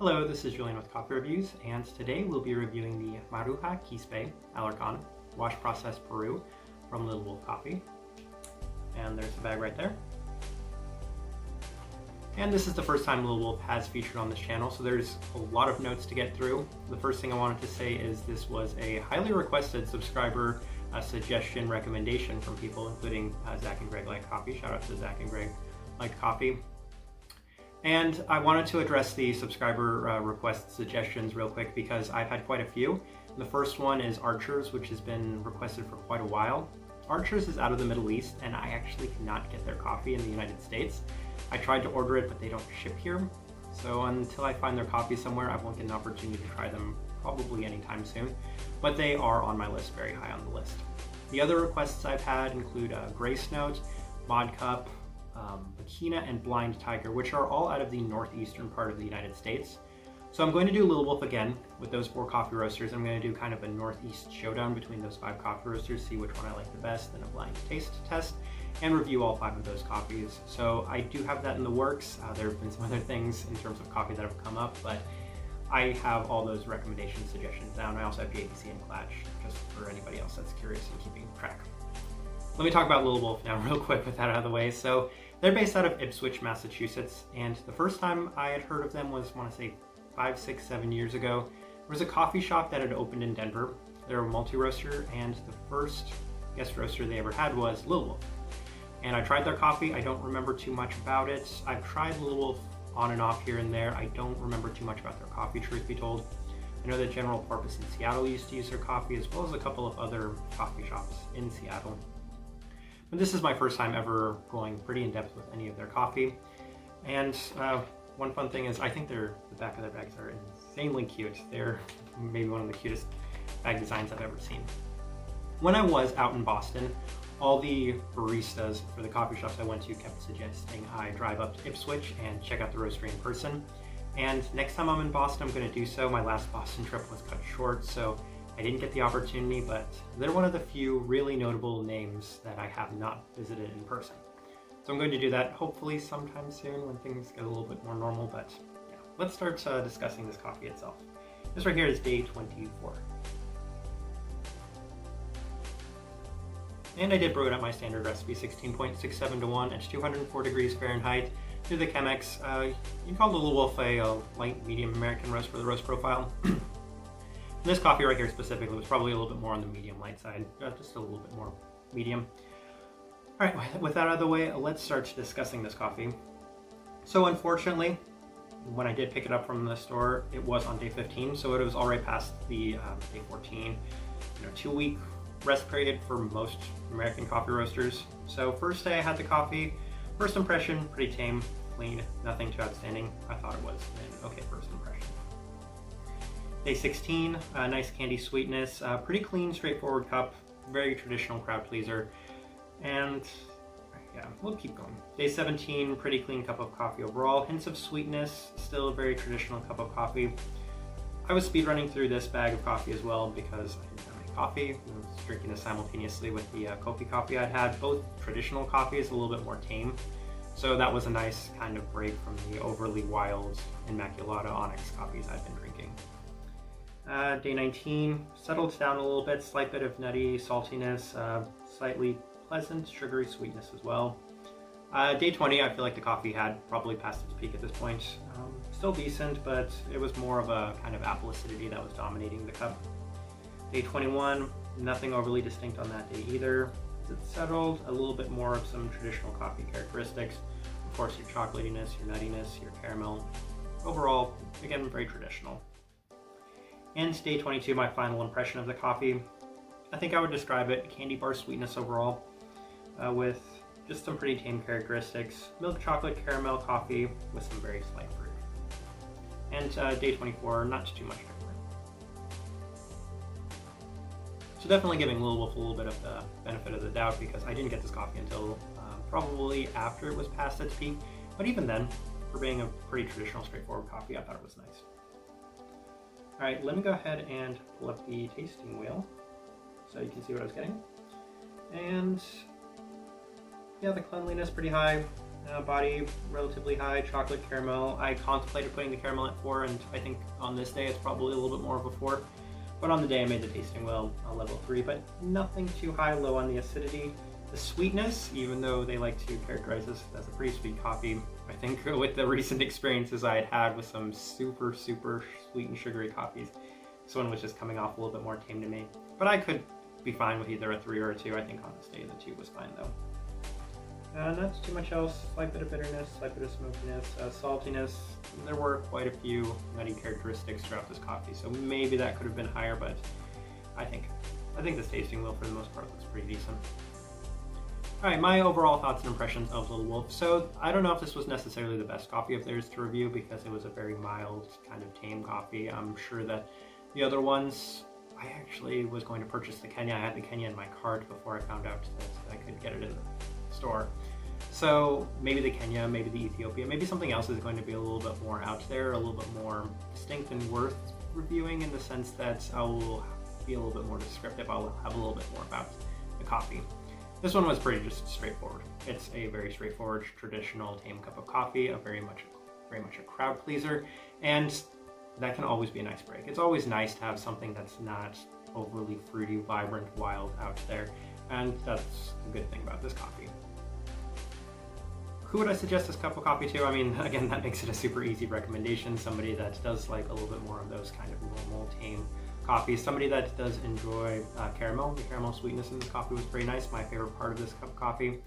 Hello, this is Julian with Coffee Reviews, and today we'll be reviewing the Maruja Quispe Alarcon Wash Process Peru from Little Wolf Coffee. And there's the bag right there. And this is the first time Little Wolf has featured on this channel, so there's a lot of notes to get through. The first thing I wanted to say is this was a highly requested subscriber suggestion recommendation from people, including Zach and Greg Like Coffee. Shout out to Zach and Greg Like Coffee. And I wanted to address the subscriber request suggestions real quick because I've had quite a few. The first one is Archer's, which has been requested for quite a while. Archer's is out of the Middle East, and I actually cannot get their coffee in the United States. I tried to order it, but they don't ship here. So until I find their coffee somewhere, I won't get an opportunity to try them probably anytime soon. But they are on my list, very high on the list. The other requests I've had include Grace Note, Mod Cup, Makina, and Blind Tiger, which are all out of the northeastern part of the United States. So I'm going to do Little Wolf again with those 4 coffee roasters. I'm going to do kind of a northeast showdown between those 5 coffee roasters, see which one I like the best, then a blind taste test, and review all 5 of those coffees. So I do have that in the works. There have been some other things in terms of coffee that have come up, but I have all those recommendation suggestions down. I also have JBC and Clatch, just for anybody else that's curious and keeping track. Let me talk about Little Wolf now real quick with that out of the way. So they're based out of Ipswich, Massachusetts, and the first time I had heard of them was, I want to say, 5, 6, 7 years ago. There was a coffee shop that had opened in Denver. They're a multi-roaster, and the first guest roaster they ever had was Little Wolf. And I tried their coffee. I don't remember too much about it. I've tried Little Wolf on and off here and there. I don't remember too much about their coffee, truth be told. I know that General Purpose in Seattle used to use their coffee, as well as a couple of other coffee shops in Seattle. But this is my first time ever going pretty in depth with any of their coffee. And one fun thing is I think the back of their bags are insanely cute. They're maybe one of the cutest bag designs I've ever seen. When I was out in Boston, all the baristas for the coffee shops I went to kept suggesting I drive up to Ipswich and check out the roastery in person. And next time I'm in Boston, I'm going to do so. My last Boston trip was cut short, so I didn't get the opportunity, but they're one of the few really notable names that I have not visited in person. So I'm going to do that hopefully sometime soon when things get a little bit more normal, but yeah. Let's start discussing this coffee itself. This right here is day 24. And I did brew it at my standard recipe, 16.67 to 1 at 204 degrees Fahrenheit through the Chemex. You call Little Wolf a light medium American roast for the roast profile. This coffee right here specifically was probably a little bit more on the medium light side, just a little bit more medium. All right, with that out of the way, let's start discussing this coffee. So unfortunately, when I did pick it up from the store, it was on day 15, so it was already past the day 14, 2-week rest period for most American coffee roasters. So first day I had the coffee, first impression, pretty tame, clean, nothing too outstanding. I thought it was an okay first impression. Day 16, nice candy sweetness, pretty clean, straightforward cup, very traditional crowd pleaser. And yeah, we'll keep going. Day 17, pretty clean cup of coffee overall. Hints of sweetness, still a very traditional cup of coffee. I was speed running through this bag of coffee as well because I didn't have any coffee. I was drinking this simultaneously with the Kopi coffee I'd had. Both traditional coffees, a little bit more tame. So that was a nice kind of break from the overly wild Immaculata Onyx coffees I've been drinking. Day 19, settled down a little bit, slight bit of nutty saltiness, slightly pleasant sugary sweetness as well. Day 20, I feel like the coffee had probably passed its peak at this point. Still decent, but it was more of a kind of apple acidity that was dominating the cup. Day 21, nothing overly distinct on that day either. As it settled, a little bit more of some traditional coffee characteristics. Of course, your chocolatiness, your nuttiness, your caramel. Overall, again, very traditional. And day 22, my final impression of the coffee. I think I would describe it candy bar sweetness overall, with just some pretty tame characteristics. Milk chocolate caramel coffee with some very slight fruit. And day 24, not too much different. So definitely giving Little Wolf a little bit of the benefit of the doubt because I didn't get this coffee until probably after it was past its peak. But even then, for being a pretty traditional, straightforward coffee, I thought it was nice. All right, let me go ahead and pull up the tasting wheel so you can see what I was getting. And yeah, the cleanliness pretty high. Body relatively high, chocolate caramel. I contemplated putting the caramel at 4, and I think on this day it's probably a little bit more of a 4. But on the day I made the tasting wheel, a level 3, but nothing too high, low on the acidity. The sweetness, even though they like to characterize this as a pretty sweet coffee, I think with the recent experiences I had had with some super sweet and sugary coffees, this one was just coming off a little bit more tame to me. But I could be fine with either a 3 or a 2. I think on this day the 2 was fine though. Not too much else. Slight bit of bitterness, slight bit of smokiness, saltiness. There were quite a few nutty characteristics throughout this coffee, so maybe that could have been higher, but I think this tasting wheel for the most part looks pretty decent. Alright, my overall thoughts and impressions of Little Wolf. So I don't know if this was necessarily the best coffee of theirs to review because it was a very mild, kind of tame coffee. I'm sure that the other ones, I actually was going to purchase the Kenya. I had the Kenya in my cart before I found out that I could get it in the store. So maybe the Kenya, maybe the Ethiopia, maybe something else is going to be a little bit more out there, a little bit more distinct and worth reviewing in the sense that I will be a little bit more descriptive. I'll have a little bit more about the coffee. This one was pretty just straightforward. It's a very straightforward, traditional tame cup of coffee, very much a crowd pleaser, and that can always be a nice break. It's always nice to have something that's not overly fruity, vibrant, wild out there, and that's the good thing about this coffee. Who would I suggest this cup of coffee to? I mean, again, that makes it a super easy recommendation. Somebody that does like a little bit more of those kind of normal, tame coffees. Somebody that does enjoy caramel. The caramel sweetness in this coffee was pretty nice. My favorite part of this cup of coffee.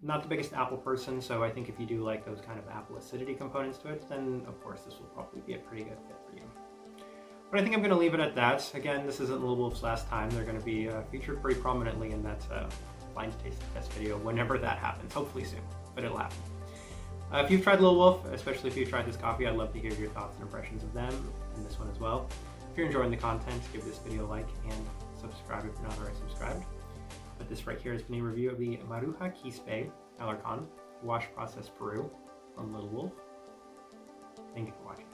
Not the biggest apple person, so I think if you do like those kind of apple acidity components to it, then of course this will probably be a pretty good fit for you. But I think I'm going to leave it at that. Again, this isn't Little Wolf's last time. They're going to be featured pretty prominently in that blind taste test video whenever that happens. Hopefully soon, but it'll happen. If you've tried Little Wolf, especially if you've tried this coffee, I'd love to hear your thoughts and impressions of them and this one as well. If you're enjoying the content, give this video a like and subscribe if you're not already subscribed. But this right here has been a review of the Maruja Quispe Alarcon Wash Process Peru from Little Wolf. Thank you for watching.